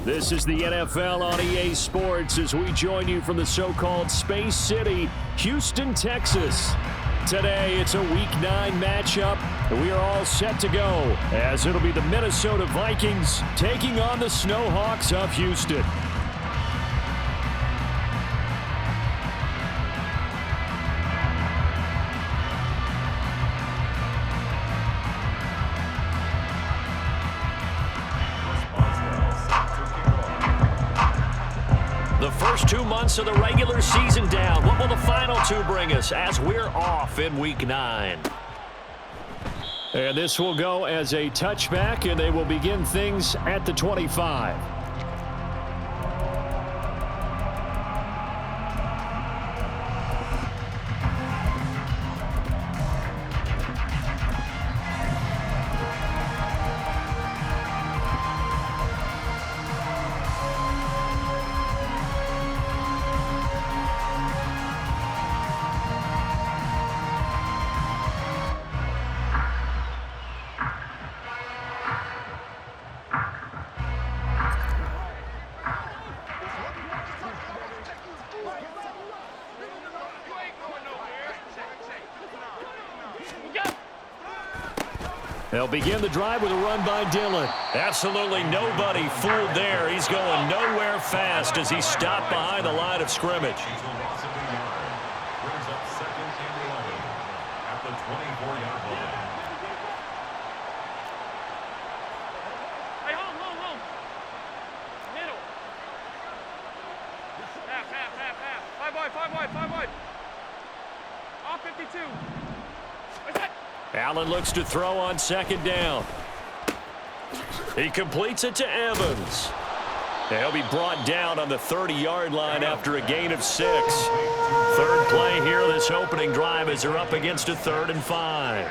This is the NFL on EA Sports as we join you from the so-called Space City, Houston, Texas. Today, it's a Week 9 matchup, and we are all set to go as it'll be the Minnesota Vikings taking on the Snowhawks of Houston. The first 2 months of the regular season down. What will the final 2 bring us as we're off in Week 9? And this will go as a touchback, and they will begin things at the 25. They'll begin the drive with a run by Dillon. Absolutely nobody fooled there. He's going nowhere fast as he stopped behind the line of scrimmage. Hey, hold. Middle. Half. 5 wide. Off 52. Allen looks to throw on second down. He completes it to Evans. He'll be brought down on the 30-yard line after a gain of 6. Third play here this opening drive as they're up against a 3rd and 5.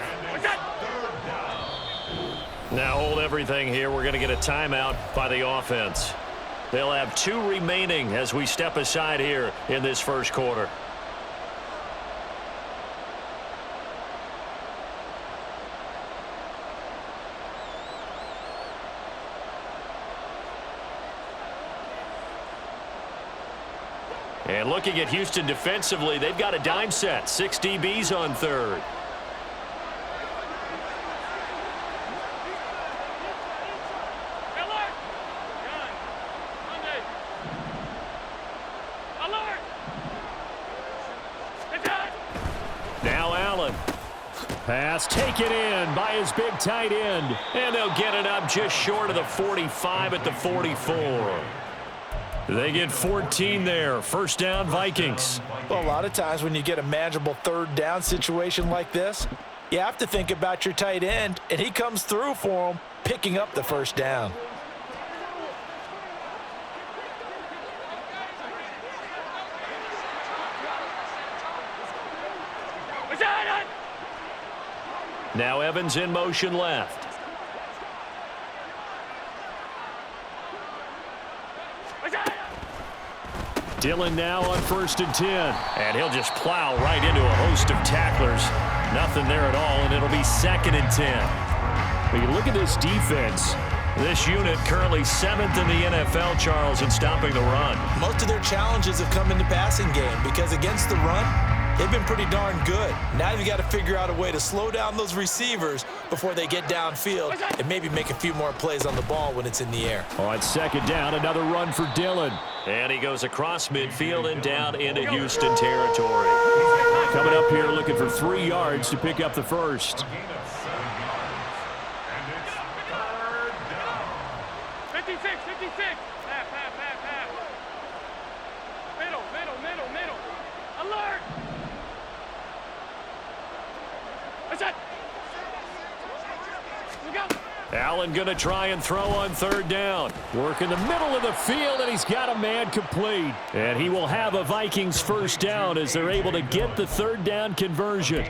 Now hold everything here. We're going to get a timeout by the offense. They'll have 2 remaining as we step aside here in this first quarter. And looking at Houston defensively, they've got a dime set. 6 DBs on 3rd. Now Allen. Pass taken in by his big tight end. And they'll get it up just short of the 45 at the 44. They get 14 there. First down, Vikings. Well, a lot of times when you get a manageable 3rd down situation like this, you have to think about your tight end, and he comes through for him, picking up the first down. Now Evans in motion left. Dillon now on 1st and 10. And he'll just plow right into a host of tacklers. Nothing there at all, and it'll be 2nd and 10. When you look at this defense, this unit currently 7th in the NFL, Charles, in stopping the run. Most of their challenges have come in the passing game because against the run, they've been pretty darn good. Now you've got to figure out a way to slow down those receivers before they get downfield and maybe make a few more plays on the ball when it's in the air. On 2nd down, another run for Dillon. And he goes across midfield and down into Houston territory. Coming up here looking for 3 yards to pick up the first. 56. Half. Middle. Alert! That's it. We go. Allen going to try and throw on 3rd down. Work in the middle of the field, and he's got a man complete. And he will have a Vikings first down as they're able to get the 3rd down conversion.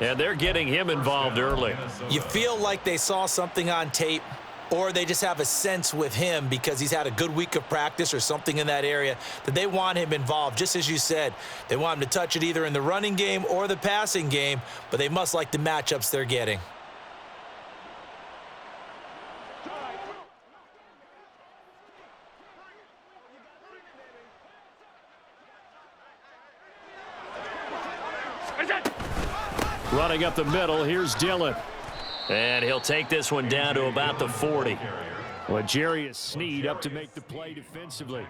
And they're getting him involved early. You feel like they saw something on tape, or they just have a sense with him because he's had a good week of practice or something in that area that they want him involved. Just as you said, they want him to touch it either in the running game or the passing game, but they must like the matchups they're getting. Running up the middle, here's Dillon. And he'll take this one down to about the 40. Well, Jarius Sneed up to make the play defensively.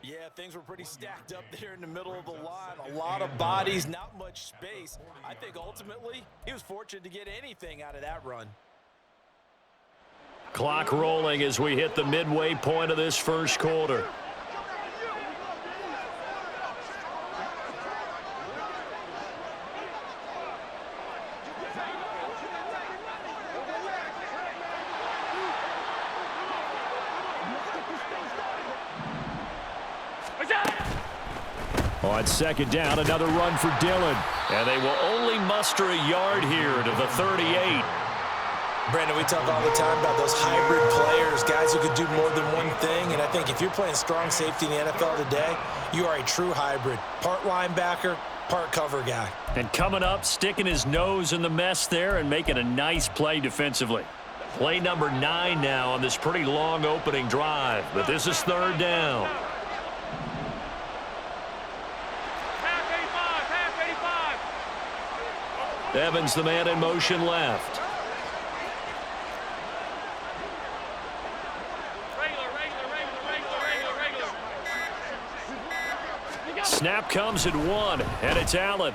Yeah, things were pretty stacked up there in the middle of the line. A lot of bodies, not much space. I think ultimately he was fortunate to get anything out of that run. Clock rolling as we hit the midway point of this first quarter. On second down, another run for Dillon. And they will only muster a yard here to the 38. Brandon, we talk all the time about those hybrid players, guys who could do more than one thing. And I think if you're playing strong safety in the NFL today, you are a true hybrid. Part linebacker, part cover guy. And coming up, sticking his nose in the mess there and making a nice play defensively. Play number 9 now on this pretty long opening drive. But this is third down. Evans, the man in motion left. Snap comes at 1, and it's Allen.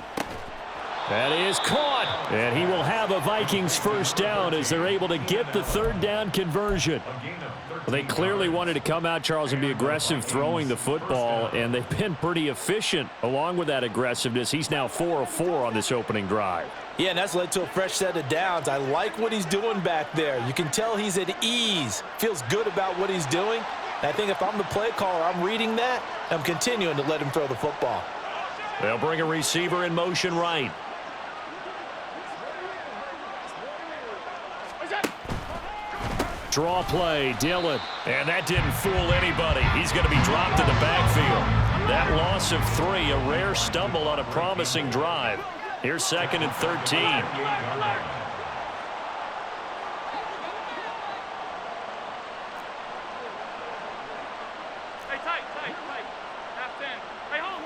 That is caught, and he will have a Vikings first down as they're able to get the third down conversion. Well, they clearly wanted to come out, Charles, and be aggressive throwing the football, and they've been pretty efficient along with that aggressiveness. He's now 4 of 4 on this opening drive. Yeah, and that's led to a fresh set of downs. I like what he's doing back there. You can tell he's at ease, feels good about what he's doing. And I think if I'm the play caller, I'm reading that, and I'm continuing to let him throw the football. They'll bring a receiver in motion right. Draw play, Dillon. And that didn't fool anybody. He's going to be dropped in the backfield. That loss of 3, a rare stumble on a promising drive. Here's 2nd and 13. Hey, tight. Half 10. Hey, home.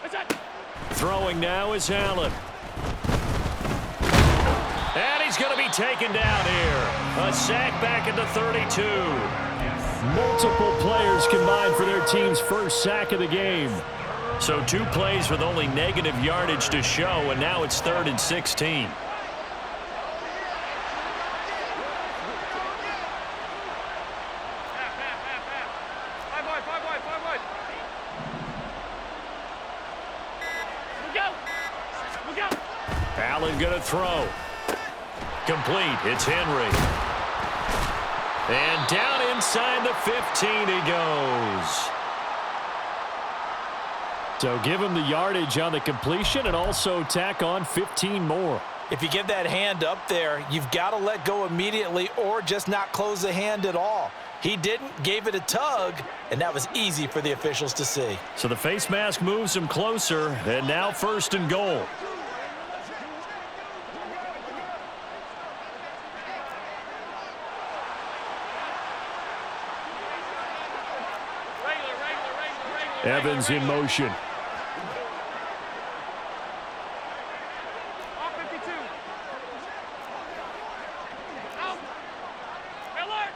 What's that? Throwing now is Allen. And he's going to be taken down here. A sack back at the 32. Multiple players combined for their team's first sack of the game. So 2 plays with only negative yardage to show, and now it's 3rd and 16. Five wide. We'll go. Allen going to throw. Complete. It's Henry. And down inside the 15 he goes. So give him the yardage on the completion and also tack on 15 more. If you give that hand up there, you've got to let go immediately or just not close the hand at all. He didn't, gave it a tug, and that was easy for the officials to see. So the face mask moves him closer, and now 1st and goal. Evans in motion. Off 52. Out. Alert.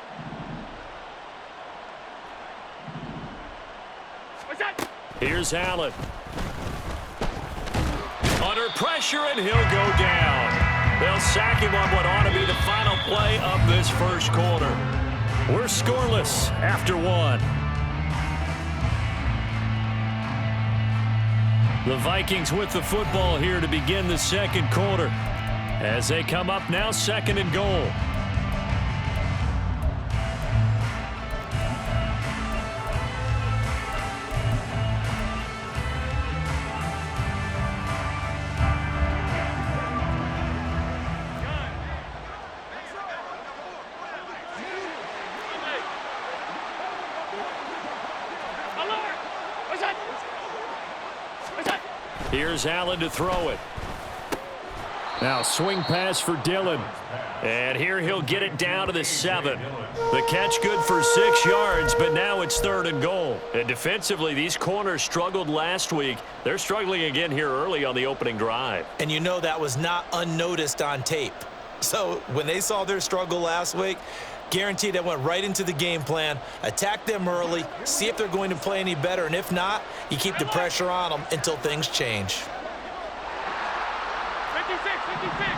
What's that? Here's Allen. Under pressure, and he'll go down. They'll sack him on what ought to be the final play of this first quarter. We're scoreless after 1. The Vikings with the football here to begin the second quarter. As they come up now, 2nd and goal. Alert. What's that? Here's Allen to throw it. Now swing pass for Dillon. And here he'll get it down to the 7. The catch good for 6 yards, but now it's 3rd and goal. And defensively, these corners struggled last week. They're struggling again here early on the opening drive. And you know that was not unnoticed on tape. So when they saw their struggle last week, guaranteed that went right into the game plan. Attack them early, see if they're going to play any better, and if not, you keep the pressure on them until things change. 56, 56.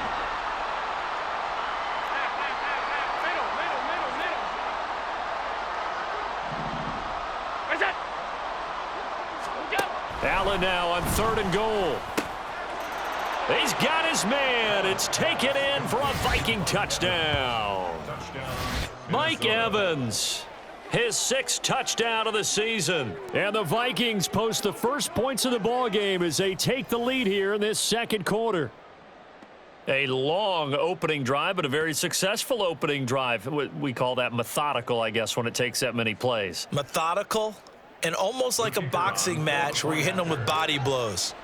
Allen now on 3rd and goal. He's got his man. It's taken in for a Viking touchdown. Mike Evans, his 6th touchdown of the season. And the Vikings post the first points of the ball game as they take the lead here in this 2nd quarter. A long opening drive, but a very successful opening drive. We call that methodical, I guess, when it takes that many plays. Methodical and almost like a boxing match where you're hitting them with body blows.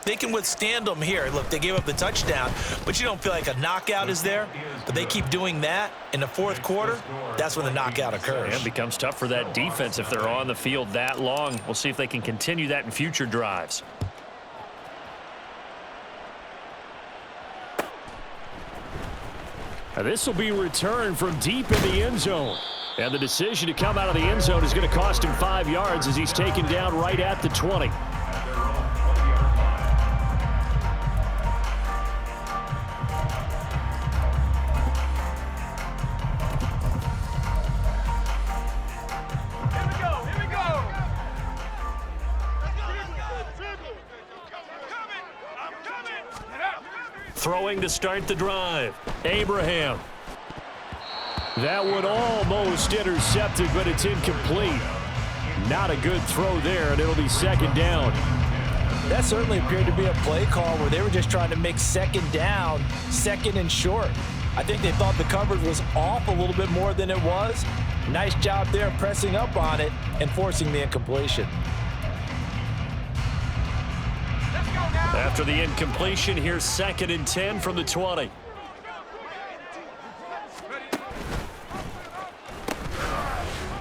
They can withstand them here. Look, they gave up the touchdown, but you don't feel like a knockout is there. But they keep doing that in the 4th quarter. That's when the knockout occurs. And it becomes tough for that defense if they're on the field that long. We'll see if they can continue that in future drives. This will be returned from deep in the end zone. And the decision to come out of the end zone is going to cost him 5 yards as he's taken down right at the 20. Throwing to start the drive. Abraham. That one almost intercepted, but it's incomplete. Not a good throw there, and it'll be 2nd down. That certainly appeared to be a play call where they were just trying to make 2nd down, 2nd and short. I think they thought the coverage was off a little bit more than it was. Nice job there pressing up on it and forcing the incompletion. After the incompletion, here's 2nd and 10 from the 20.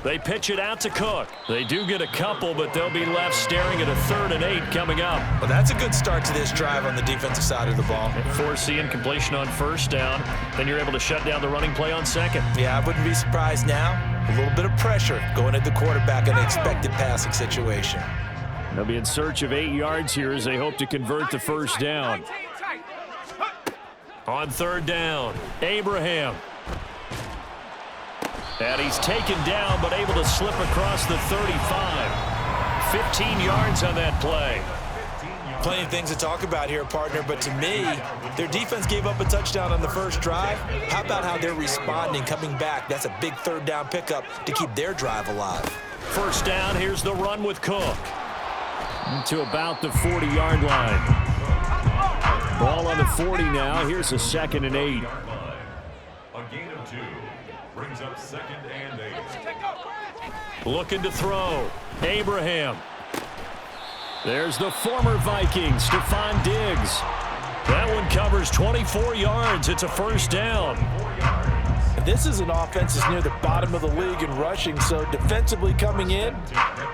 They pitch it out to Cook. They do get a couple, but they'll be left staring at a 3rd and 8 coming up. Well, that's a good start to this drive on the defensive side of the ball. Force the incompletion on 1st down. Then you're able to shut down the running play on 2nd. Yeah, I wouldn't be surprised now. A little bit of pressure going at the quarterback in an expected passing situation. They'll be in search of 8 yards here as they hope to convert the 1st down. On 3rd down, Abraham. And he's taken down, but able to slip across the 35. 15 yards on that play. Plenty of things to talk about here, partner, but to me, their defense gave up a touchdown on the 1st drive. How about how they're responding, coming back? That's a big 3rd down pickup to keep their drive alive. 1st down, here's the run with Cook. To about the 40-yard line. Ball on the 40 now. Here's a 2nd and 8. A gain of 2 brings up 2nd and 8. Looking to throw. Abraham. There's the former Viking, Stephon Diggs. That one covers 24 yards. It's a 1st down. This is an offense that's near the bottom of the league in rushing, so defensively coming in,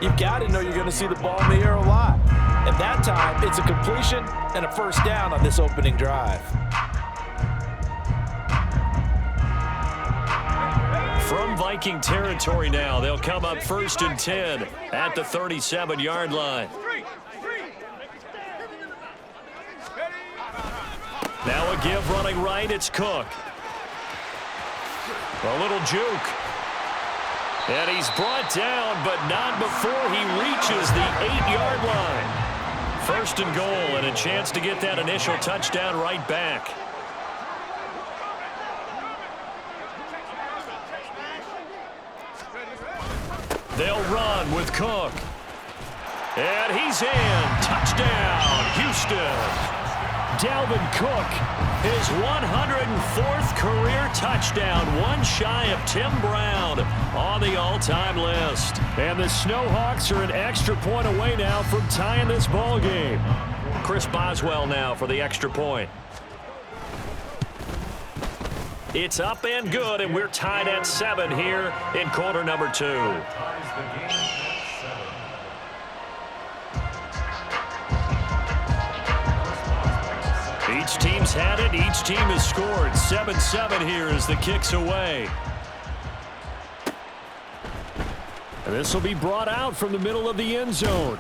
you've got to know you're going to see the ball in the air a lot. And that time, it's a completion and a 1st down on this opening drive. From Viking territory now, they'll come up 1st and 10 at the 37-yard line. Now a give running right, it's Cook. A little juke. And he's brought down, but not before he reaches the 8-yard line. 1st and goal, and a chance to get that initial touchdown right back. They'll run with Cook. And he's in. Touchdown, Houston. Dalvin Cook, his 104th career touchdown, one shy of Tim Brown on the all-time list. And the Snowhawks are an extra point away now from tying this ball game. Chris Boswell now for the extra point. It's up and good, and we're tied at 7 here in quarter number 2. Ties the game at 7. Each team's had it. Each team has scored. 7-7 here as the kick's away. And this will be brought out from the middle of the end zone.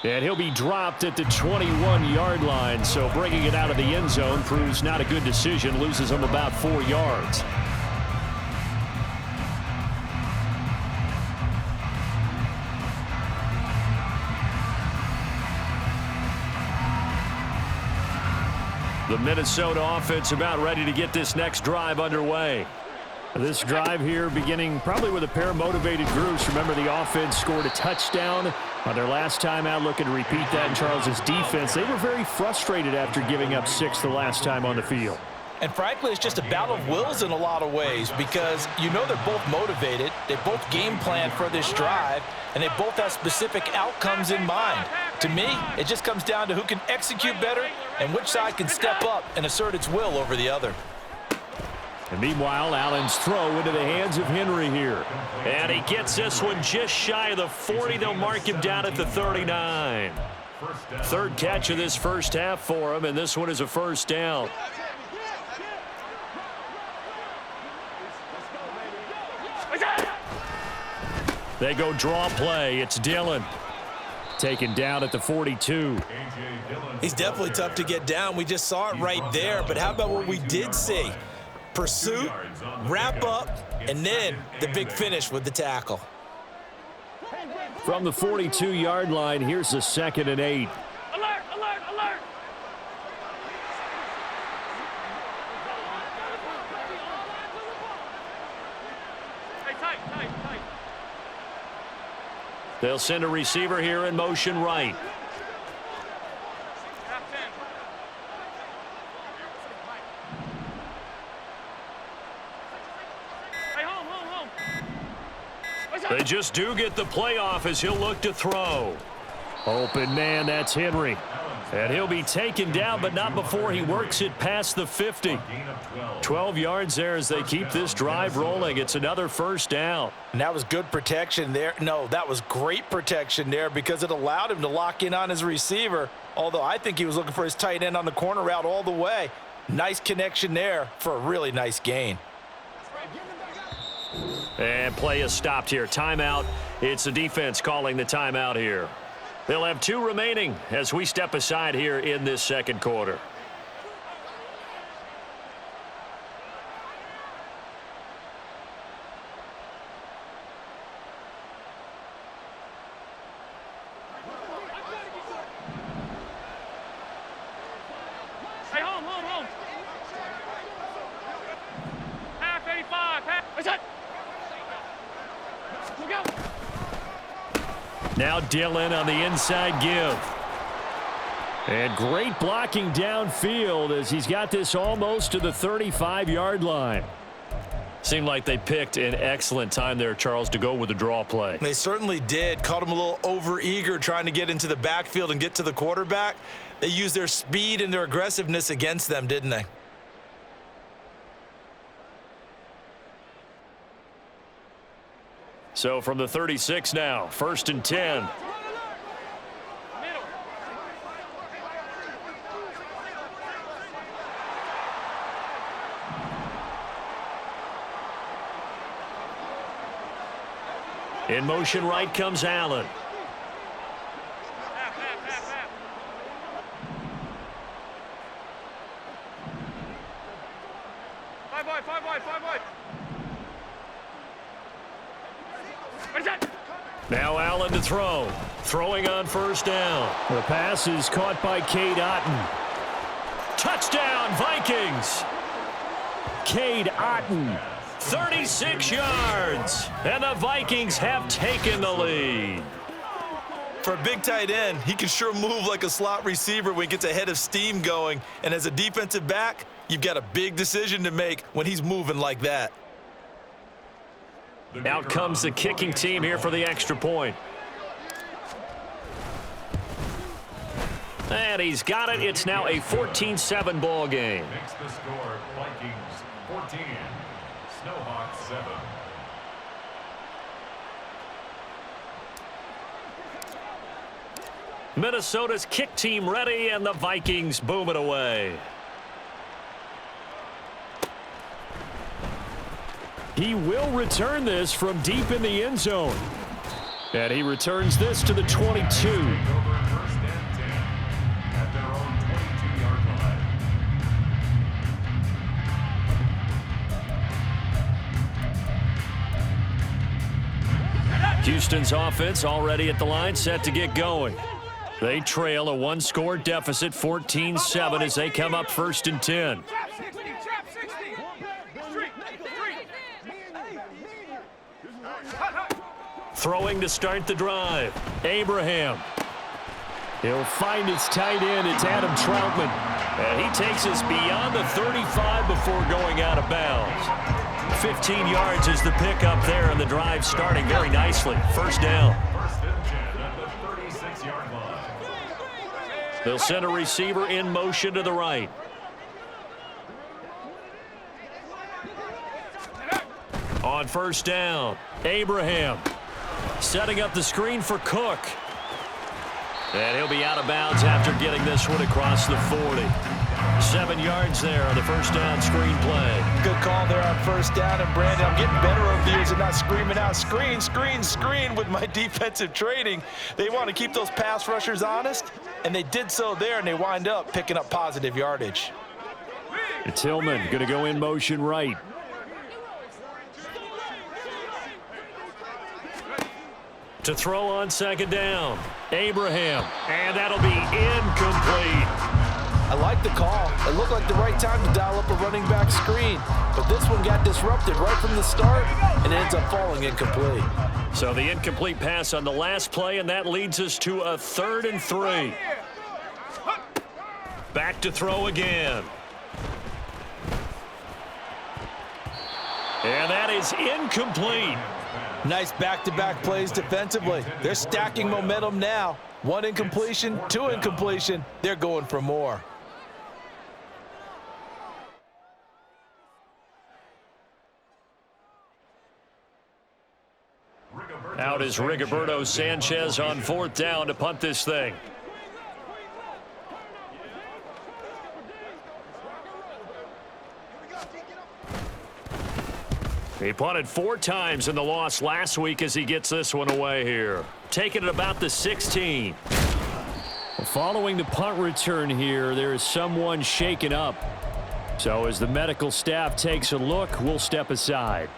And he'll be dropped at the 21-yard line, so bringing it out of the end zone proves not a good decision, loses him about 4 yards. The Minnesota offense about ready to get this next drive underway. This drive here beginning probably with a pair of motivated groups. Remember, the offense scored a touchdown on their last time out. Looking to repeat that in Charles's defense. They were very frustrated after giving up 6 the last time on the field. And frankly, it's just a battle of wills in a lot of ways because you know they're both motivated. They both game plan for this drive, and they both have specific outcomes in mind. To me, it just comes down to who can execute better and which side can step up and assert its will over the other. And meanwhile, Allen's throw into the hands of Henry here. And he gets this one just shy of the 40. They'll mark him down at the 39. Third catch of this first half for him, and this one is a first down. They go draw play. It's Dillon. Taken down at the 42. He's definitely tough to get down. We just saw it right there. But how about what we did see? Pursuit, wrap up, and then the big finish with the tackle. From the 42-yard line, here's a 2nd and 8. Alert, alert, alert. Hey, tight, tight, tight. They'll send a receiver here in motion right. Half 10. Hey, home, home, home. They just do get the play off as he'll look to throw. Open man, that's Henry. And he'll be taken down, but not before he works it past the 50. 12 yards there as they keep this drive rolling. It's another first down. And that was good protection there. No, that was great protection there because it allowed him to lock in on his receiver, although I think he was looking for his tight end on the corner route all the way. Nice connection there for a really nice gain. And play is stopped here. Timeout. It's the defense calling the timeout here. They'll have 2 remaining as we step aside here in this second quarter. Hey, home, home, home. Half 85. Half. What's that? Look out. Now Dillon on the inside give. And great blocking downfield as he's got this almost to the 35-yard line. Seemed like they picked an excellent time there, Charles, to go with the draw play. They certainly did. Caught him a little over-eager trying to get into the backfield and get to the quarterback. They used their speed and their aggressiveness against them, didn't they? So from the 36 now, 1st and 10. Middle. In motion right comes Allen. Half, half, half, half. Five wide, five wide, five wide. What's that? Now Allen to throw. Throwing on first down. The pass is caught by Cade Otton. Touchdown, Vikings. Cade Otton. 36 yards. And the Vikings have taken the lead. For a big tight end, he can sure move like a slot receiver when he gets a head of steam going. And as a defensive back, you've got a big decision to make when he's moving like that. Out comes the kicking team here for the extra point. And he's got it. It's now a 14-7 ball game. Makes the score Vikings 14. Snowhawks 7. Minnesota's kick team ready, and the Vikings boom it away. He will return this from deep in the end zone. And he returns this to the 22. First and 10 at their own 22-yard line. Houston's offense already at the line, set to get going. They trail a one-score deficit, 14-7, as they come up 1st and 10. Throwing to start the drive. Abraham. He'll find his tight end. It's Adam Troutman. And he takes us beyond the 35 before going out of bounds. 15 yards is the pickup there, and the drive starting very nicely. First down. First and 10 at the 36-yard line. They'll send a receiver in motion to the right. On first down, Abraham setting up the screen for Cook. And he'll be out of bounds after getting this one across the 40. 7 yards there on the first down screen play. Good call there on first down. And Brandon, I'm getting better over the years and not screaming out screen, screen, screen with my defensive training. They want to keep those pass rushers honest, and they did so there, and they wind up picking up positive yardage. It's Hillman going to go in motion right. To throw on second down, Abraham, and that'll be incomplete. I like the call. It looked like the right time to dial up a running back screen, but this one got disrupted right from the start, and it ends up falling incomplete. So the incomplete pass on the last play, and that leads us to a 3rd and 3. Back to throw again. And that is incomplete. Nice back-to-back plays defensively. They're stacking momentum now. 1 incompletion, 2 incompletion. They're going for more. Out is Rigoberto Sanchez on 4th down to punt this thing. He punted 4 times in the loss last week as he gets this one away here. Taking it about the 16. Following the punt return here, there is someone shaken up. So as the medical staff takes a look, we'll step aside.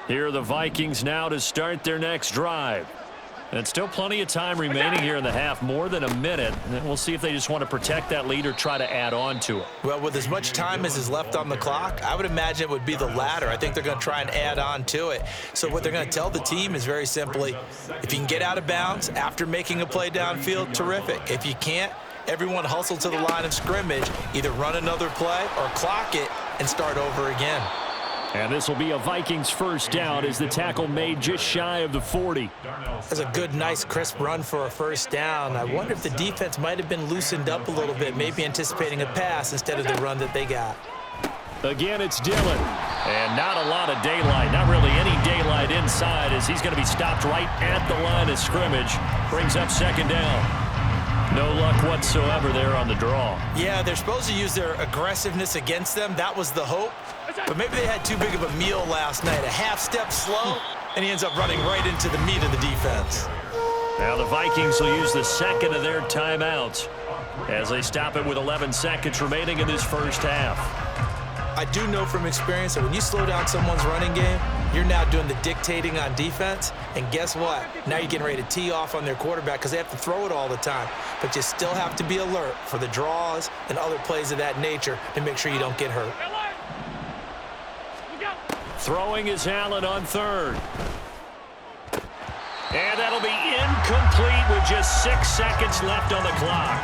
Here are the Vikings now to start their next drive. And still plenty of time remaining here in the half, more than a minute. And we'll see if they just want to protect that lead or try to add on to it. Well, with as much time as is left on the clock, I would imagine it would be the latter. I think they're going to try and add on to it. So what they're going to tell the team is very simply, if you can get out of bounds after making a play downfield, terrific. If you can't, everyone hustle to the line of scrimmage, either run another play or clock it and start over again. And this will be a Vikings first down as the tackle made just shy of the 40. That's a good, nice, crisp run for a first down. I wonder if the defense might have been loosened up a little bit, maybe anticipating a pass instead of the run that they got. Again, it's Dillon. And not a lot of daylight, not really any daylight inside, as he's going to be stopped right at the line of scrimmage. Brings up second down. No luck whatsoever there on the draw. Yeah, they're supposed to use their aggressiveness against them. That was the hope. But maybe they had too big of a meal last night. A half step slow, and he ends up running right into the meat of the defense. Now the Vikings will use the second of their timeouts as they stop it with 11 seconds remaining in this first half. I do know from experience that when you slow down someone's running game, you're now doing the dictating on defense. And guess what? Now you're getting ready to tee off on their quarterback because they have to throw it all the time. But you still have to be alert for the draws and other plays of that nature to make sure you don't get hurt. Throwing is Allen on 3rd. And that'll be incomplete with just 6 seconds left on the clock.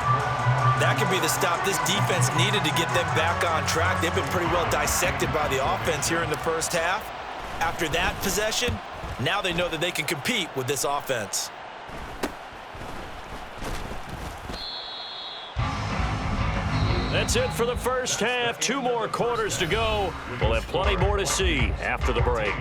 That could be the stop this defense needed to get them back on track. They've been pretty well dissected by the offense here in the first half. After that possession, now they know that they can compete with this offense. That's it for the first half. 2 more quarters to go. We'll have plenty more to see after the break.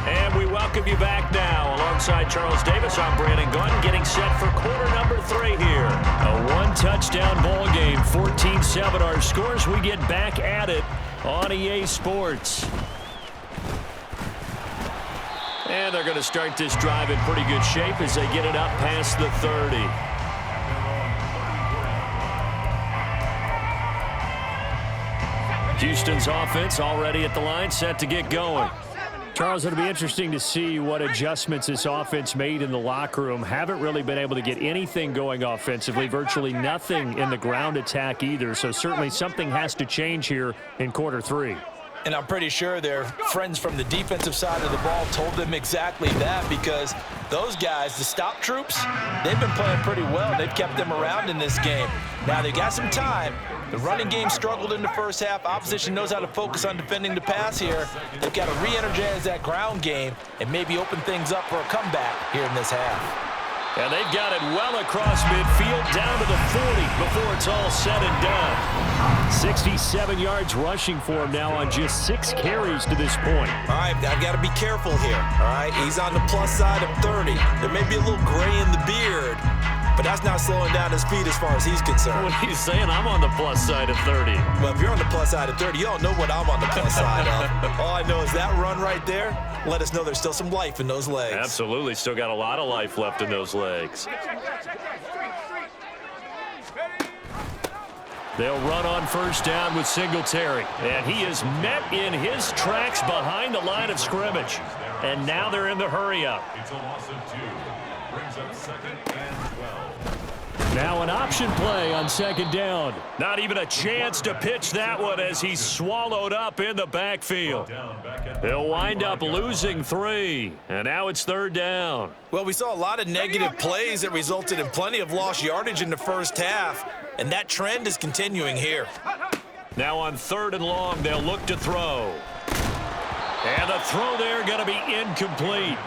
And we welcome you back now. Alongside Charles Davis, I'm Brandon Gunn, getting set for quarter number 3 here. A 1-touchdown ball game, 14-7 our scores. We get back at it on EA Sports. And they're going to start this drive in pretty good shape as they get it up past the 30. Houston's offense already at the line, set to get going. Charles, it'll be interesting to see what adjustments this offense made in the locker room. Haven't really been able to get anything going offensively, virtually nothing in the ground attack either. So certainly something has to change here in quarter 3. And I'm pretty sure their friends from the defensive side of the ball told them exactly that, because those guys, the stop troops, they've been playing pretty well. They've kept them around in this game. Now they got some time. The running game struggled in the first half. Opposition knows how to focus on defending the pass here. They've got to re-energize that ground game and maybe open things up for a comeback here in this half. And they've got it well across midfield down to the 40 before it's all said and done. 67 yards rushing for him now on just 6 carries to this point. All right, I've got to be careful here. All right, he's on the plus side of 30. There may be a little gray in the beard, but that's not slowing down his feet as far as he's concerned. What are you saying? I'm on the plus side of 30. Well, if you're on the plus side of 30, you don't know what I'm on the plus side of. All I know is that run right there let us know there's still some life in those legs. Absolutely. Still got a lot of life left in those legs. They'll run on first down with Singletary. And he is met in his tracks behind the line of scrimmage. And now they're in the hurry-up. It's a loss of 2. Brings up 2nd and 12. Now an option play on 2nd down. Not even a chance to pitch that one as he's swallowed up in the backfield. He'll wind up losing 3. And now it's 3rd down. Well, we saw a lot of negative plays that resulted in plenty of lost yardage in the first half, and that trend is continuing here. Now on 3rd and long, they'll look to throw. And the throw there going to be incomplete.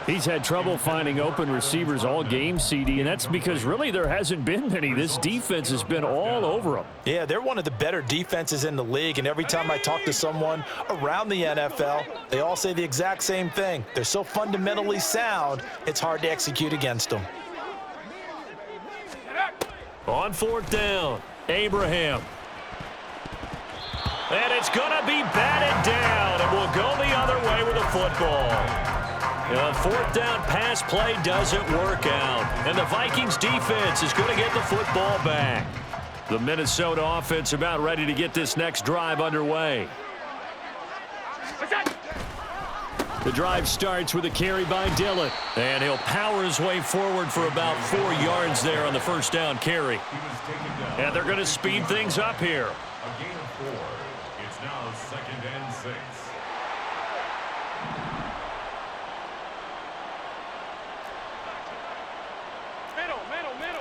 He's had trouble finding open receivers all game, CD, and that's because really there hasn't been many. This defense has been all over them. Yeah, they're one of the better defenses in the league, and every time I talk to someone around the NFL, they all say the exact same thing. They're so fundamentally sound, it's hard to execute against them. On 4th down, Abraham. And it's going to be batted down, and we'll go the other way with the football. 4th down pass play doesn't work out. And the Vikings defense is going to get the football back. The Minnesota offense about ready to get this next drive underway. The drive starts with a carry by Dillon. And he'll power his way forward for about 4 yards there on the first down carry. And they're going to speed things up here. A gain of 4. It's now 2nd and 6.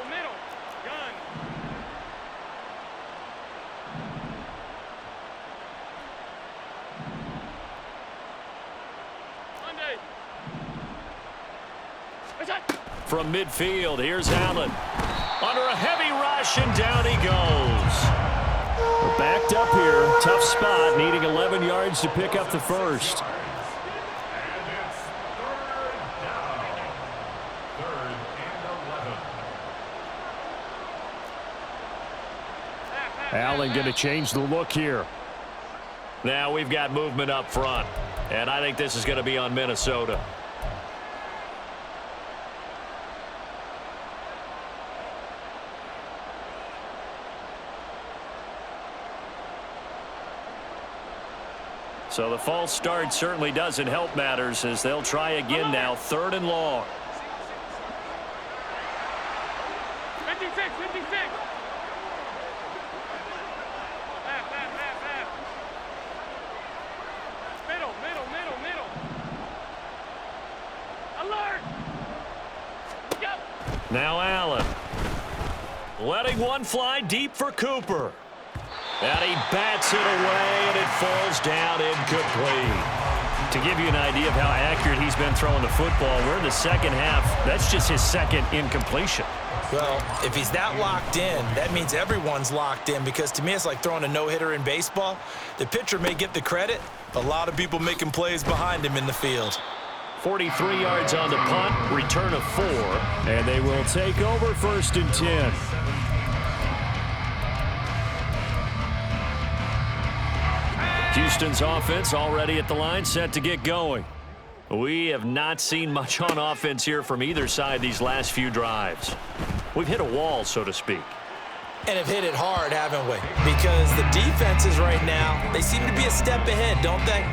Middle. Gun. Monday. From midfield, here's Allen. Under a heavy rush, and down he goes. We're backed up here. Tough spot, needing 11 yards to pick up the first. Allen going to change the look here. Now we've got movement up front, and I think this is going to be on Minnesota. So the false start certainly doesn't help matters as they'll try again now, 3rd and long. 56. Middle. Alert! Yep. Now Allen. Letting one fly deep for Cooper. And he bats it away, and it falls down incomplete. To give you an idea of how accurate he's been throwing the football, we're in the second half. That's just his second incompletion. Well, if he's that locked in, that means everyone's locked in, because to me it's like throwing a no-hitter in baseball. The pitcher may get the credit, but a lot of people making plays behind him in the field. 43 yards on the punt, return of 4, and they will take over 1st and 10. Houston's offense already at the line, set to get going. We have not seen much on offense here from either side these last few drives. We've hit a wall, so to speak. And have hit it hard, haven't we? Because the defenses right now, they seem to be a step ahead, don't they?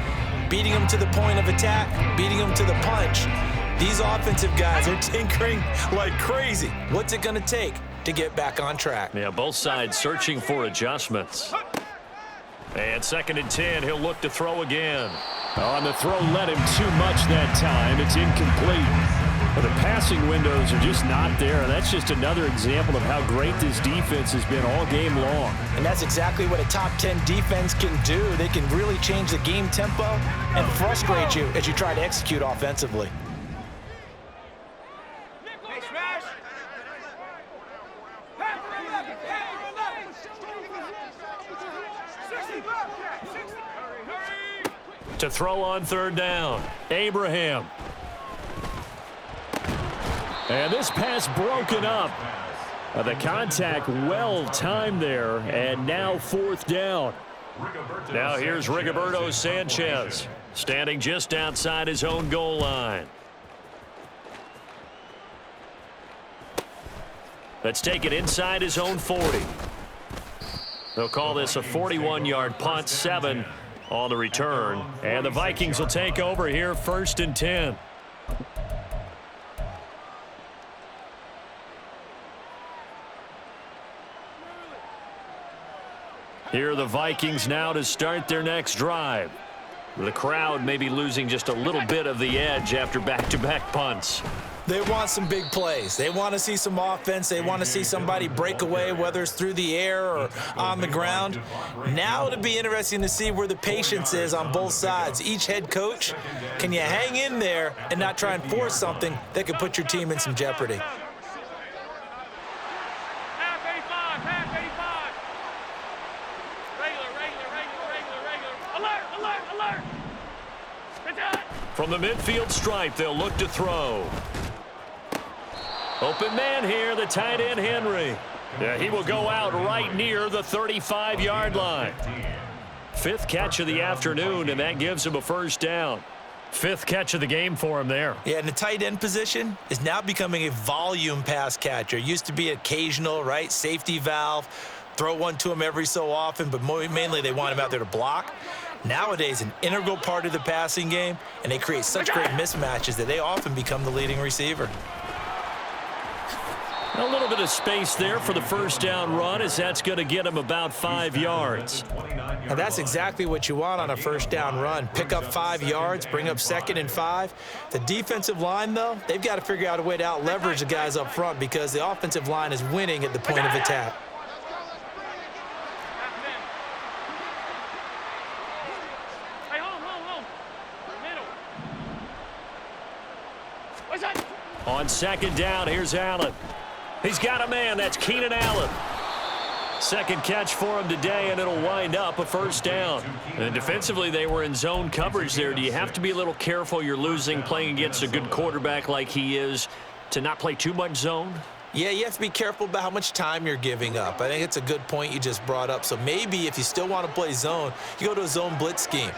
Beating them to the point of attack, beating them to the punch. These offensive guys are tinkering like crazy. What's it going to take to get back on track? Yeah, both sides searching for adjustments. And 2nd and 10, he'll look to throw again. On the throw led him too much that time. It's incomplete. Well, the passing windows are just not there. And that's just another example of how great this defense has been all game long. And that's exactly what a top 10 defense can do. They can really change the game tempo and frustrate you as you try to execute offensively. To throw on 3rd down, Abraham. And this pass broken up. The contact well timed there, and now 4th down. Now here's Rigoberto Sanchez, standing just outside his own goal line. Let's take it inside his own 40. They'll call this a 41-yard punt, 7 on the return. And the Vikings will take over here, 1st and 10. Here are the Vikings now to start their next drive. The crowd may be losing just a little bit of the edge after back-to-back punts. They want some big plays. They want to see some offense. They want to see somebody break away, whether it's through the air or on the ground. Now it'll be interesting to see where the patience is on both sides. Each head coach, can you hang in there and not try and force something that could put your team in some jeopardy? From the midfield stripe, they'll look to throw. Open man here, the tight end, Henry. Yeah, he will go out right near the 35-yard line. 5th catch of the afternoon, and that gives him a 1st down. 5th catch of the game for him there. Yeah, and the tight end position is now becoming a volume pass catcher. Used to be occasional, right? Safety valve. Throw one to him every so often, but mainly they want him out there to block. Nowadays, an integral part of the passing game, and they create such great mismatches that they often become the leading receiver. A little bit of space there for the 1st down run, as that's going to get him about 5 yards. And that's exactly what you want on a 1st down run. Pick up 5 yards, bring up 2nd and 5. The defensive line, though, they've got to figure out a way to out-leverage the guys up front, because the offensive line is winning at the point of attack. On 2nd down, here's Allen. He's got a man. That's Keenan Allen. 2nd catch for him today, and it'll wind up a 1st down. And defensively, they were in zone coverage there. Do you have to be a little careful? You're losing, playing against a good quarterback like he is, to not play too much zone? Yeah, you have to be careful about how much time you're giving up. I think it's a good point you just brought up. So maybe if you still want to play zone, you go to a zone blitz scheme.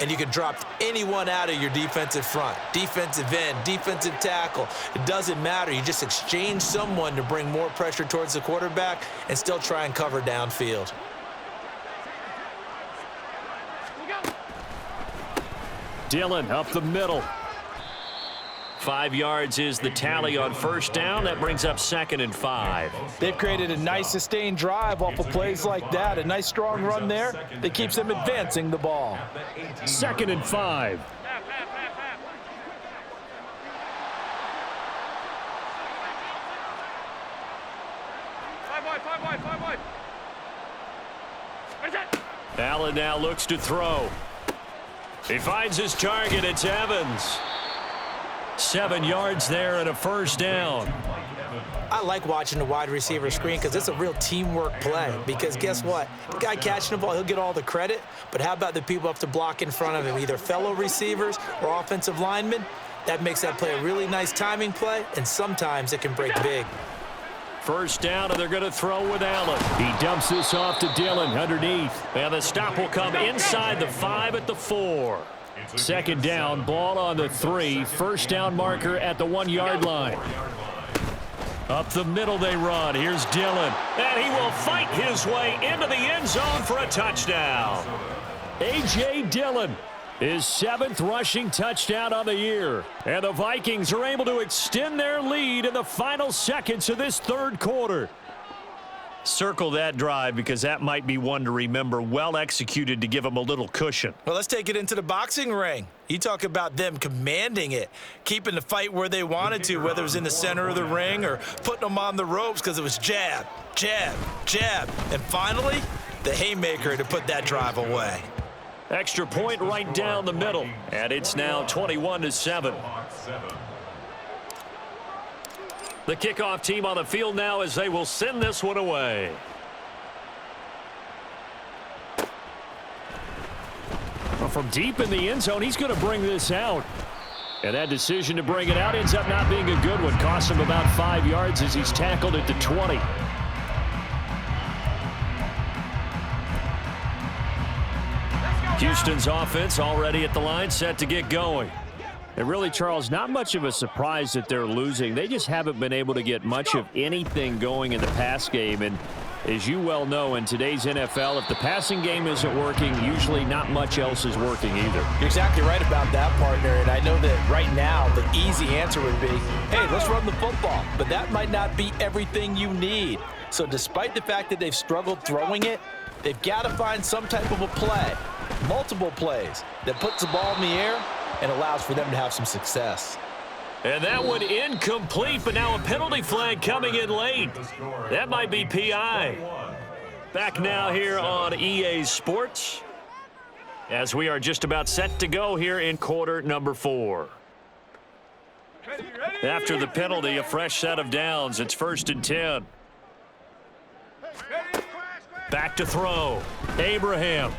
And you can drop anyone out of your defensive front, defensive end, defensive tackle. It doesn't matter. You just exchange someone to bring more pressure towards the quarterback and still try and cover downfield. Dillon up the middle. 5 yards is the tally on 1st down. That brings up 2nd and 5. They've created a nice sustained drive off of plays like that. A nice strong run there that keeps them advancing the ball. 2nd and 5. Allen now looks to throw. He finds his target. It's Evans. 7 yards there and a first down. I like watching the wide receiver screen because it's a real teamwork play. Because guess what? The guy catching the ball, he'll get all the credit. But how about the people up to block in front of him, either fellow receivers or offensive linemen? That makes that play a really nice timing play, and sometimes it can break big. First down, and they're going to throw with Allen. He dumps this off to Dillon underneath. And the stop will come inside the 5 at the 4. Second down, ball on the 3. First down marker at the 1-yard line. Up the middle they run. Here's Dillon. And he will fight his way into the end zone for a touchdown. A.J. Dillon, his 7th rushing touchdown on the year. And the Vikings are able to extend their lead in the final seconds of this third quarter. Circle that drive because that might be one to remember. Well executed to give them a little cushion. Well, let's take it into the boxing ring. You talk about them commanding it, keeping the fight where they wanted to, whether it was in the center of the ring or putting them on the ropes because it was jab, jab, jab. And finally, the haymaker to put that drive away. Extra point right down the middle. And it's now 21-7. The kickoff team on the field now as they will send this one away. Well, from deep in the end zone, he's going to bring this out. And that decision to bring it out ends up not being a good one. Cost him about 5 yards as he's tackled at the 20. Houston's offense already at the line, set to get going. And really, Charles, not much of a surprise that they're losing. They just haven't been able to get much of anything going in the pass game. And as you well know, in today's NFL, if the passing game isn't working, usually not much else is working either. You're exactly right about that, partner. And I know that right now the easy answer would be, hey, let's run the football. But that might not be everything you need. So despite the fact that they've struggled throwing it, they've got to find some type of a play, multiple plays, that puts the ball in the air and allows for them to have some success. And that one incomplete, but now a penalty flag coming in late. That might be PI. Back now here on EA Sports as we are just about set to go here in quarter number 4. After the penalty, a fresh set of downs. It's 1st and 10. Back to throw. Abraham.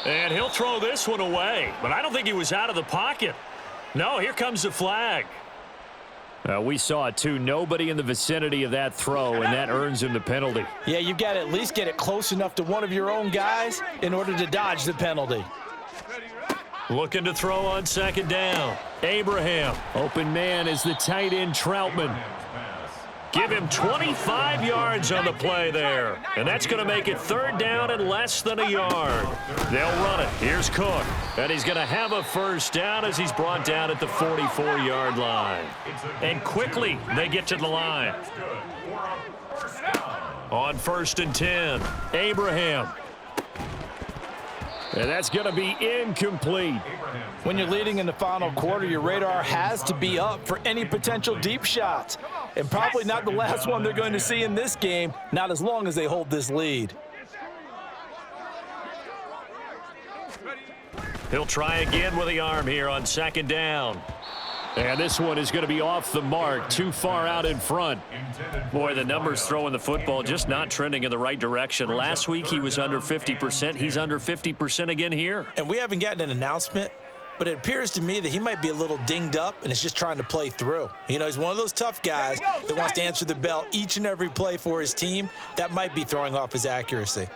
And he'll throw this one away, but I don't think he was out of the pocket. No, here comes the flag. We saw it too. Nobody in the vicinity of that throw, and that earns him the penalty. Yeah, you've got to at least get it close enough to one of your own guys in order to dodge the penalty. Looking to throw on 2nd down. Abraham. Open man is the tight end Troutman. Give him 25 yards on the play there. And that's going to make it 3rd down and less than a yard. They'll run it. Here's Cook. And he's going to have a first down as he's brought down at the 44-yard line. And quickly they get to the line. On 1st and 10, Abraham. And that's going to be incomplete. When you're leading in the final quarter, your radar has to be up for any potential deep shots. And probably not the last one they're going to see in this game, not as long as they hold this lead. He'll try again with the arm here on 2nd down. And this one is going to be off the mark, too far out in front. Boy, the numbers throwing the football just not trending in the right direction. Last week he was under 50%. He's under 50% again here. And we haven't gotten an announcement, but it appears to me that he might be a little dinged up and is just trying to play through. You know, he's one of those tough guys that wants to answer the bell each and every play for his team. That might be throwing off his accuracy.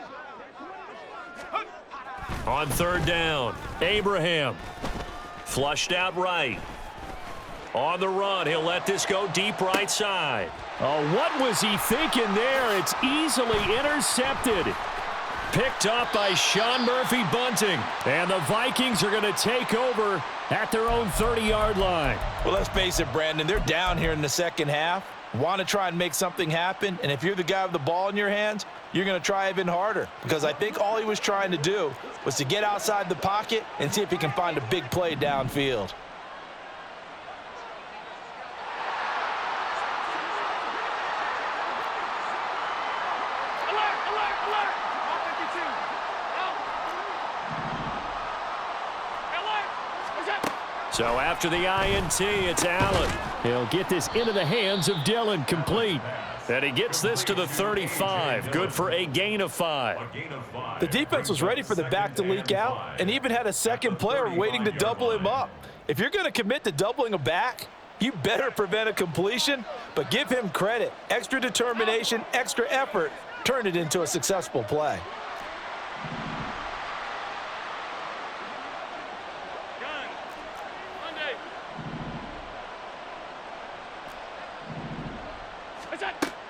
On 3rd down, Abraham. Flushed out right. On the run, he'll let this go deep right side. Oh, what was he thinking there? It's easily intercepted. Picked up by Sean Murphy-Bunting. And the Vikings are going to take over at their own 30-yard line. Well, let's face it, Brandon, they're down here in the second half. Want to try and make something happen, and if you're the guy with the ball in your hands, you're going to try even harder, because I think all he was trying to do was to get outside the pocket and see if he can find a big play downfield. So after the INT, it's Allen. He'll get this into the hands of Dillon, complete. And he gets this to the 35. Good for a gain of 5. The defense was ready for the back to leak out and even had a second player waiting to double him up. If you're going to commit to doubling a back, you better prevent a completion, but give him credit. Extra determination, extra effort, turn it into a successful play.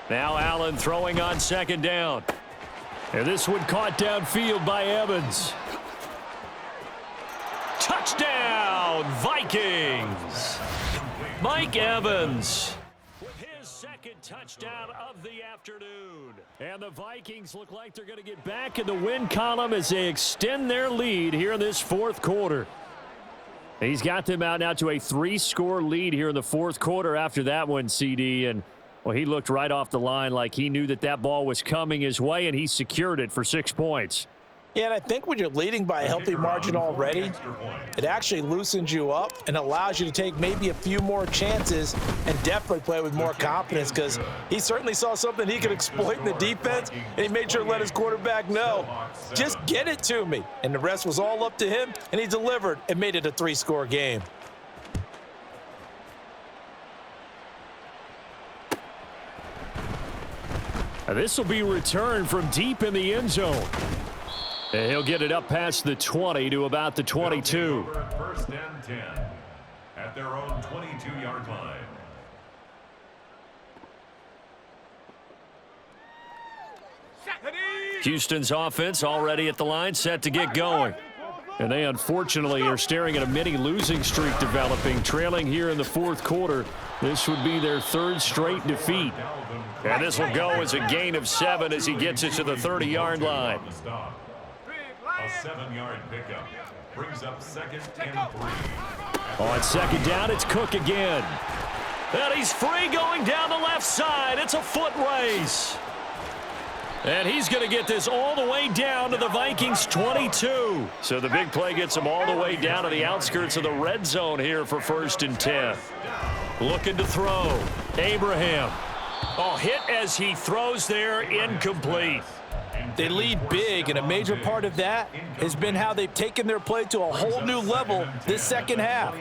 Now Allen throwing on second down. And this one caught downfield by Evans. Touchdown, Vikings! Mike Evans with his second touchdown of the afternoon. And the Vikings look like they're going to get back in the win column as they extend their lead here in this fourth quarter. He's got them out now to a 3-score lead here in the fourth quarter after that one, CD. And well, he looked right off the line like he knew that that ball was coming his way, and he secured it for 6 points. Yeah, and I think when you're leading by a healthy margin already, it actually loosens you up and allows you to take maybe a few more chances and definitely play with more confidence, because he certainly saw something he could exploit in the defense, and he made sure to let his quarterback know, just get it to me. And the rest was all up to him, and he delivered and made it a 3-score game. This will be returned from deep in the end zone. And he'll get it up past the 20 to about the 22. First and 10 at their own 22-yard line. Houston's offense already at the line, set to get going. And they unfortunately are staring at a mini losing streak developing, trailing here in the fourth quarter. This would be their 3rd straight defeat. And this will go as a gain of 7 as he gets it to the 30-yard line. A 7-yard pickup brings up second and 3. On second down, it's Cook again. And he's free going down the left side. It's a foot race. And he's going to get this all the way down to the Vikings 22. So the big play gets him all the way down to the outskirts of the red zone here for 1st and 10. Looking to throw. Abraham. Oh, hit as he throws there, incomplete. They lead big, and a major part of that has been how they've taken their play to a whole new level this second half.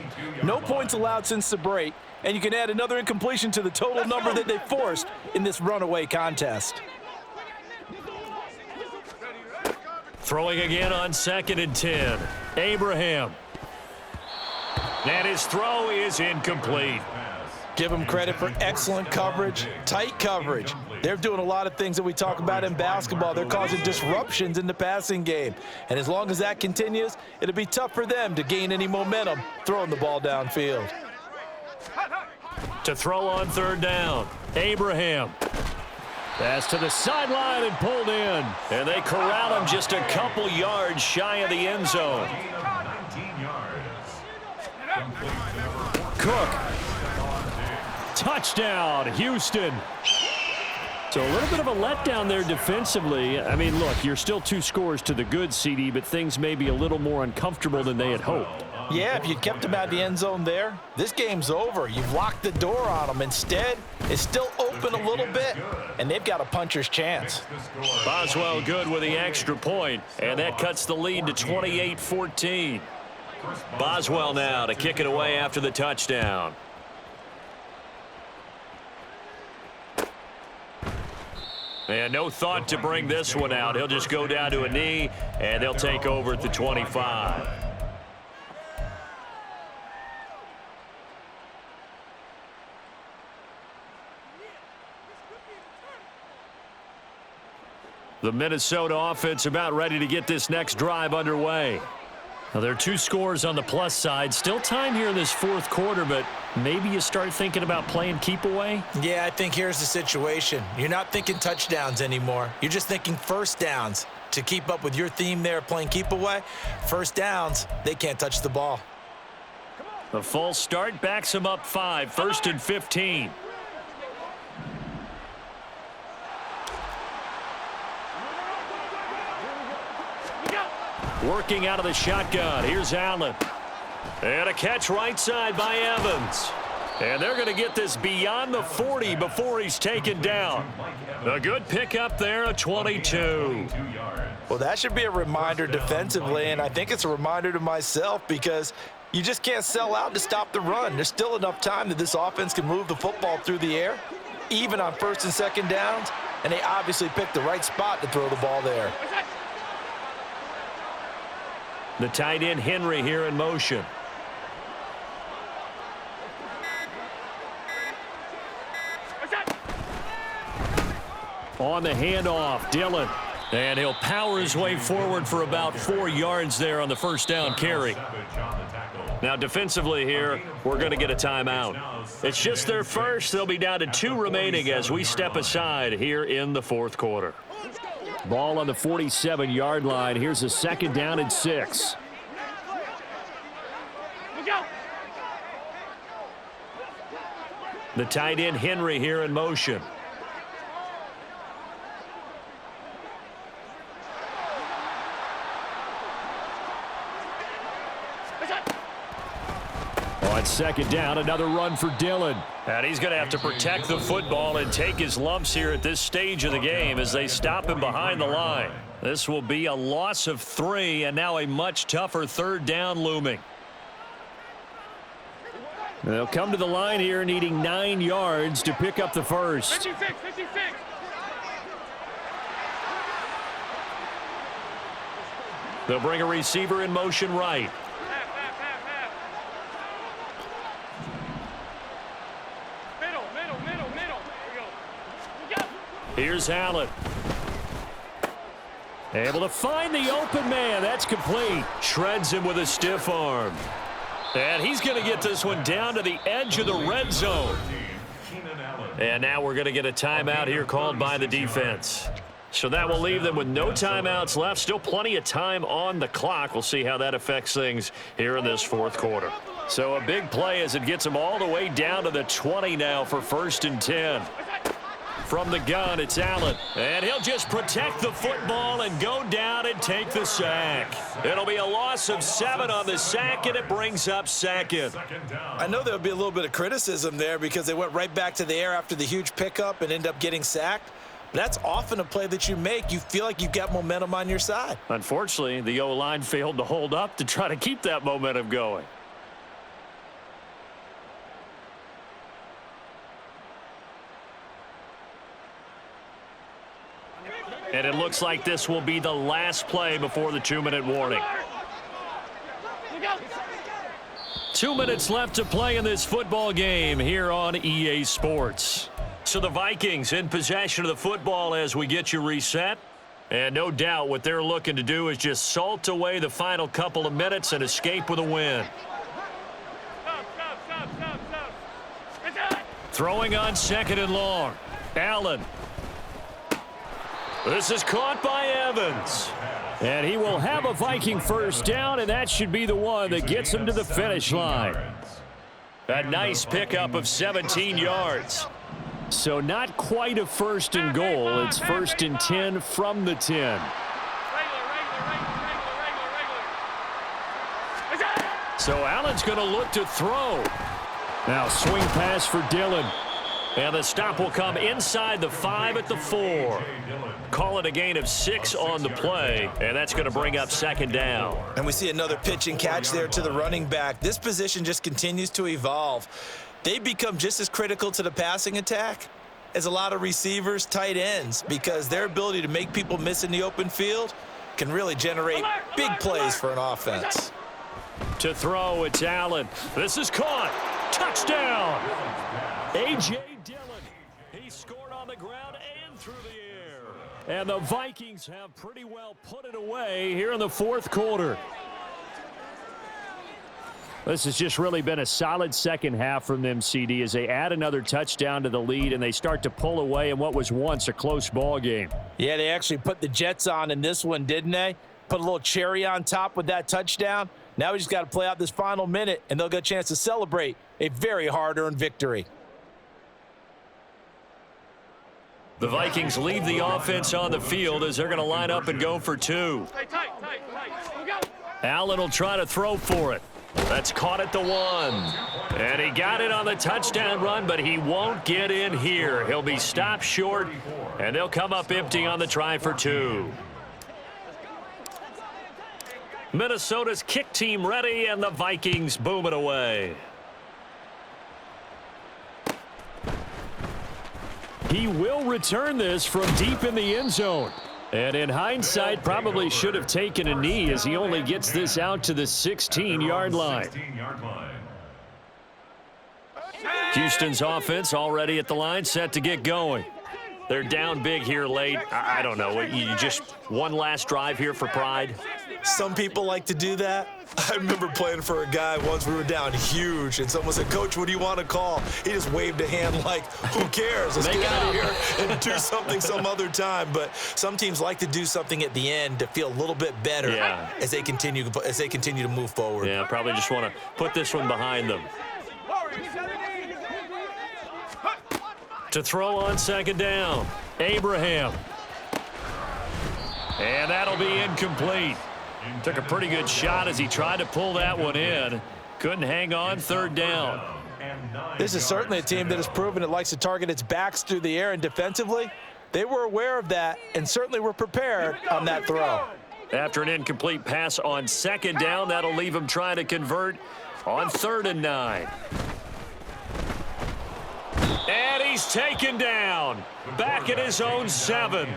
No points allowed since the break, and you can add another incompletion to the total number that they forced in this runaway contest. Throwing again on 2nd and 10. Abraham. And his throw is incomplete. Give them credit for excellent coverage, tight coverage. They're doing a lot of things that we talk about in basketball. They're causing disruptions in the passing game. And as long as that continues, it'll be tough for them to gain any momentum throwing the ball downfield. To throw on 3rd down, Abraham. Pass to the sideline and pulled in. And they corral him just a couple yards shy of the end zone. 19 yards. Cook. Touchdown, Houston. So a little bit of a letdown there defensively. I mean, look, you're still 2 scores to the good, CD, but things may be a little more uncomfortable than they had hoped. Yeah, if you kept him out of the end zone there, this game's over. You've locked the door on them. Instead, it's still open a little bit, and they've got a puncher's chance. Boswell good with the extra point, and that cuts the lead to 28-14. Boswell now to kick it away after the touchdown. And no thought to bring this one out. He'll just go down to a knee, and they'll take over at the 25. The Minnesota offense about ready to get this next drive underway. Now, there are 2 scores on the plus side. Still time here in this fourth quarter, but maybe you start thinking about playing keep away? Yeah, I think here's the situation. You're not thinking touchdowns anymore. You're just thinking first downs. To keep up with your theme there, playing keep away, first downs, they can't touch the ball. The false start backs him up 5, 1st and 15. Working out of the shotgun. Here's Allen. And a catch right side by Evans. And they're going to get this beyond the 40 before he's taken down. A good pickup there, a 22. Well, that should be a reminder defensively, and I think it's a reminder to myself because you just can't sell out to stop the run. There's still enough time that this offense can move the football through the air, even on first and second downs, and they obviously picked the right spot to throw the ball there. The tight end Henry here in motion. On the handoff, Dillon. And he'll power his way forward for about 4 yards there on the first down carry. Now defensively here, we're going to get a timeout. It's just their first. They'll be down to 2 remaining as we step aside here in the fourth quarter. Ball on the 47-yard line. Here's a second down and 6. The tight end Henry here in motion. On second down, another run for Dillon. And he's going to have to protect the football and take his lumps here at this stage of the game as they stop him behind the line. This will be a loss of 3 and now a much tougher third down looming. They'll come to the line here needing 9 yards to pick up the first. 56. They'll bring a receiver in motion right. Here's Allen. Able to find the open man. That's complete. Shreds him with a stiff arm. And he's going to get this one down to the edge of the red zone. And now we're going to get a timeout here called by the defense. So that will leave them with no timeouts left. Still plenty of time on the clock. We'll see how that affects things here in this fourth quarter. So a big play as it gets them all the way down to the 20 now for 1st and 10. From the gun, it's Allen. And he'll just protect the football and go down and take the sack. It'll be a loss of 7 on the sack, and it brings up second. I know there'll be a little bit of criticism there because they went right back to the air after the huge pickup and end up getting sacked. But that's often a play that you make. You feel like you've got momentum on your side. Unfortunately, the O-line failed to hold up to try to keep that momentum going. And it looks like this will be the last play before the 2-minute warning. 2 minutes left to play in this football game here on EA Sports. So the Vikings in possession of the football as we get you reset. And no doubt what they're looking to do is just salt away the final couple of minutes and escape with a win. Throwing on 2nd and long. Allen. This is caught by Evans. And he will have a Viking first down, and that should be the one that gets him to the finish line. A nice pickup of 17 yards. So not quite a 1st and goal. It's 1st and 10 from the 10. So Allen's going to look to throw. Now swing pass for Dillon. And the stop will come inside the 5 at the 4. Call it a gain of 6 on the play, and that's going to bring up 2nd down. And we see another pitch and catch there to the running back. This position just continues to evolve. They become just as critical to the passing attack as a lot of receivers, tight ends, because their ability to make people miss in the open field can really generate big plays for an offense. To throw, it's Allen. This is caught. Touchdown. A.J. Dillon. He scored on the ground and through the air. And the Vikings have pretty well put it away here in the fourth quarter. This has just really been a solid second half from them, CD, as they add another touchdown to the lead and they start to pull away in what was once a close ball game. Yeah, they actually put the Jets on in this one, didn't they? Put a little cherry on top with that touchdown. Now we just got to play out this final minute, and they'll get a chance to celebrate a very hard-earned victory. The Vikings leave the offense on the field as they're going to line up and go for 2. Tight. Go. Allen will try to throw for it. That's caught at the 1. And he got it on the touchdown run, but he won't get in here. He'll be stopped short, and they'll come up empty on the try for 2. Minnesota's kick team ready, and the Vikings boom it away. He will return this from deep in the end zone. And in hindsight, probably should have taken a knee as he only gets this out to the 16-yard line. Houston's offense already at the line, set to get going. They're down big here late. I don't know. You just one last drive here for pride? Some people like to do that. I remember playing for a guy once. We were down huge, and someone said, "Coach, what do you want to call?" He just waved a hand like, "Who cares? Let's get out of here and do something some other time." But some teams like to do something at the end to feel a little bit better as they continue to move forward. Yeah, probably just want to put this one behind them. To throw on second down, Abraham. And that'll be incomplete. Took a pretty good shot as he tried to pull that one in. Couldn't hang on, third down. This is certainly a team that has proven it likes to target its backs through the air, and defensively, they were aware of that and certainly were prepared on that throw. After an incomplete pass on second down, that'll leave him trying to convert on 3rd and 9. And he's taken down back at his own 7.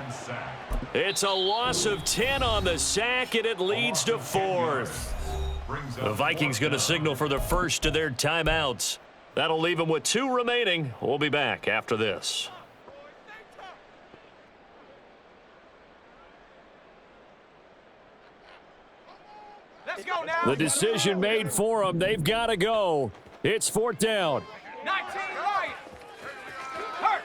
It's a loss of 10 on the sack, and it leads to 4th. The Vikings going to signal for the first of their timeouts. That'll leave them with 2 remaining. We'll be back after this. Let's go now. The decision made for them. They've got to go. It's 4th down. 19 right. Hurt.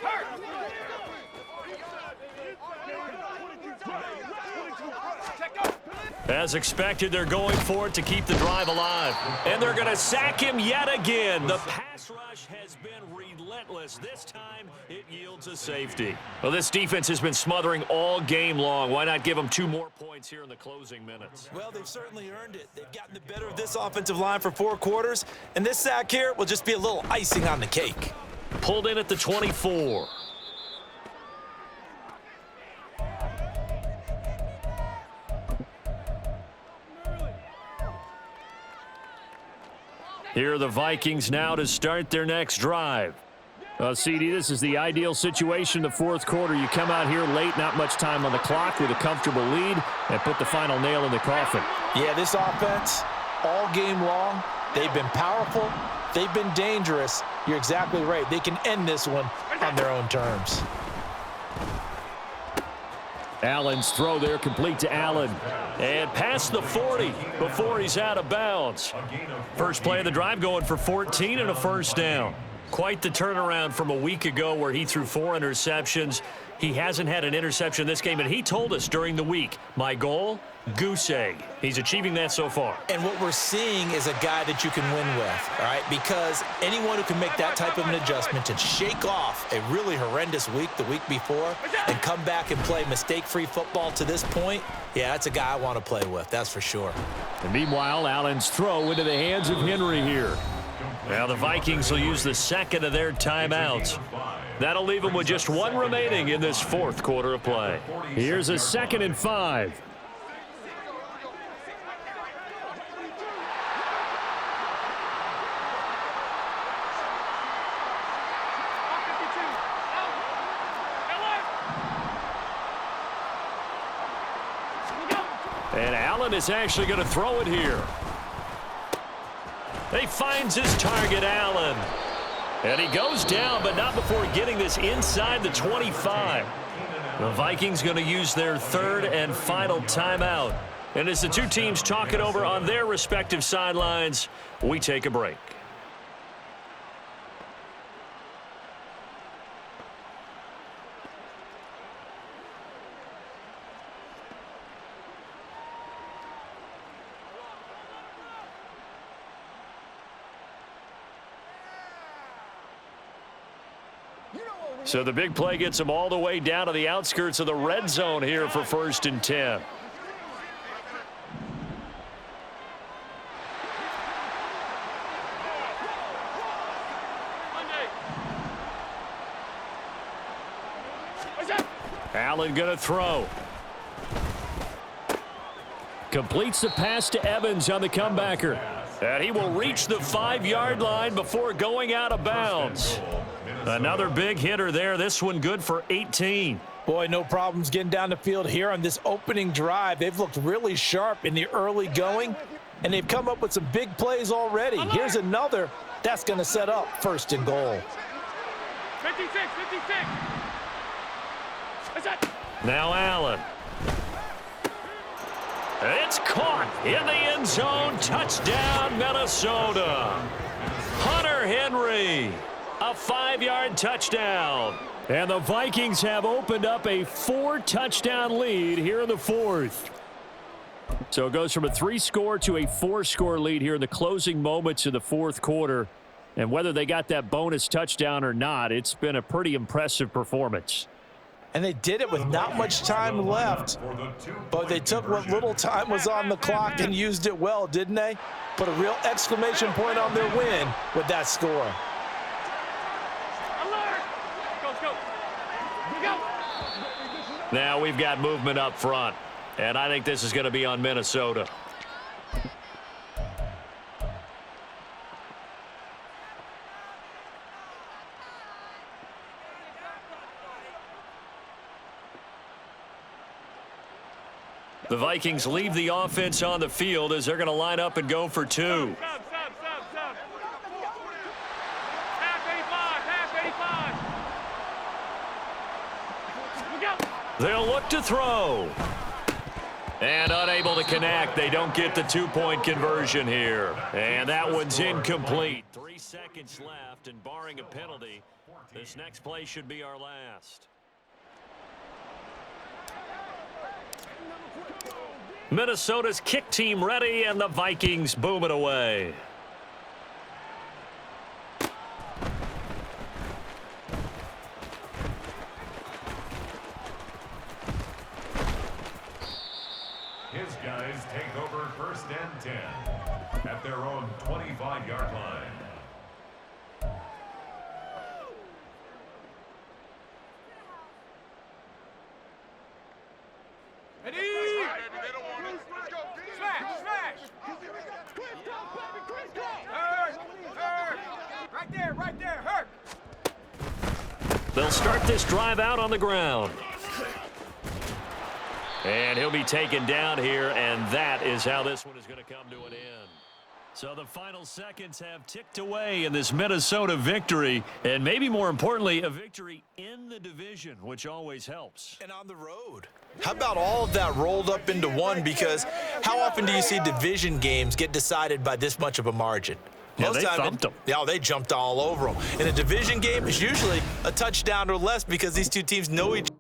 As expected, they're going for it to keep the drive alive. And they're going to sack him yet again. The pass rush has been relentless. This time, it yields a safety. Well, this defense has been smothering all game long. Why not give them 2 more points here in the closing minutes? Well, they've certainly earned it. They've gotten the better of this offensive line for 4 quarters, and this sack here will just be a little icing on the cake. Pulled in at the 24. Here are the Vikings now to start their next drive. CD, this is the ideal situation in the 4th quarter. You come out here late, not much time on the clock with a comfortable lead, and put the final nail in the coffin. Yeah, this offense, all game long, they've been powerful, they've been dangerous. You're exactly right. They can end this one on their own terms. Allen's throw there complete to Allen. And past the 40 before he's out of bounds. First play of the drive going for 14 and a first down. Quite the turnaround from a week ago where he threw 4 interceptions. He hasn't had an interception this game, and he told us during the week, my goal, goose egg. He's achieving that so far. And what we're seeing is a guy that you can win with, all right? Because anyone who can make that type of an adjustment and shake off a really horrendous week the week before and come back and play mistake-free football to this point, yeah, that's a guy I want to play with, that's for sure. And meanwhile, Allen's throw into the hands of Henry here. Now the Vikings will use the second of their timeouts. That'll leave them with just 1 remaining in this 4th quarter of play. Here's a 2nd and 5. And Allen is actually going to throw it here. He finds his target, Allen. And he goes down, but not before getting this inside the 25. The Vikings going to use their 3rd and final timeout. And as the 2 teams talk it over on their respective sidelines, we take a break. So the big play gets them all the way down to the outskirts of the red zone here for 1st and 10. Allen going to throw. Completes the pass to Evans on the comebacker. And he will reach the 5-yard line before going out of bounds. Another big hitter there. This one good for 18. Boy, no problems getting down the field here on this opening drive. They've looked really sharp in the early going, and they've come up with some big plays already. Here's another that's going to set up 1st and goal. 56, 56. That's it. Now Allen. It's caught in the end zone. Touchdown, Minnesota. Hunter Henry, a 5-yard touchdown. And the Vikings have opened up a 4-touchdown lead here in the 4th. So it goes from a 3-score to a 4-score lead here in the closing moments of the 4th quarter. And whether they got that bonus touchdown or not, it's been a pretty impressive performance. And they did it with not much time left. But they took what little time was on the clock and used it well, didn't they? Put a real exclamation point on their win with that score. Alert. Go. Now we've got movement up front. And I think this is going to be on Minnesota. The Vikings leave the offense on the field as they're going to line up and go for 2. Sub. Half 85. Look out. They'll look to throw. And unable to connect. They don't get the 2-point conversion here. And that one's incomplete. 3 seconds left, and barring a penalty, this next play should be our last. Minnesota's kick team ready, and the Vikings boom it away. His guys take over 1st and 10 at their own 25-yard line. Right there, Hurt. They'll start this drive out on the ground. And he'll be taken down here, and that is how this one is going to come to an end. So the final seconds have ticked away in this Minnesota victory, and maybe more importantly, a victory in the division, which always helps. And on the road. How about all of that rolled up into one? Because how often do you see division games get decided by this much of a margin? Yeah, they thumped them. Yeah, they jumped all over them. In a division game, it's usually a touchdown or less because these two teams know each other.